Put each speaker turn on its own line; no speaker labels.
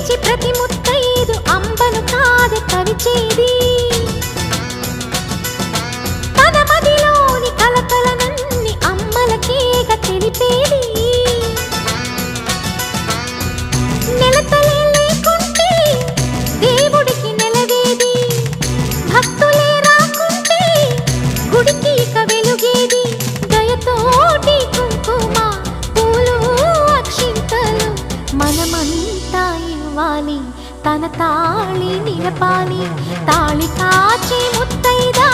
పిలిచి ప్రతి ముత్తైదు అంబను కాదు కరిచేది తన మదిలోని కలకలనన్ని అమ్మలకేగ తెలిపేది నెలతలే లేకుంటే దేవుడికి నెలవేది భక్తులే రాకుంటే గుడికి ఇక వెలుగేది దయతోటి కుంకుమ పూలు అక్షింతలు మనమంతా ఇవ్వాలి తన తాళి నిలపాలి తాళి కాచి ముత్తైదా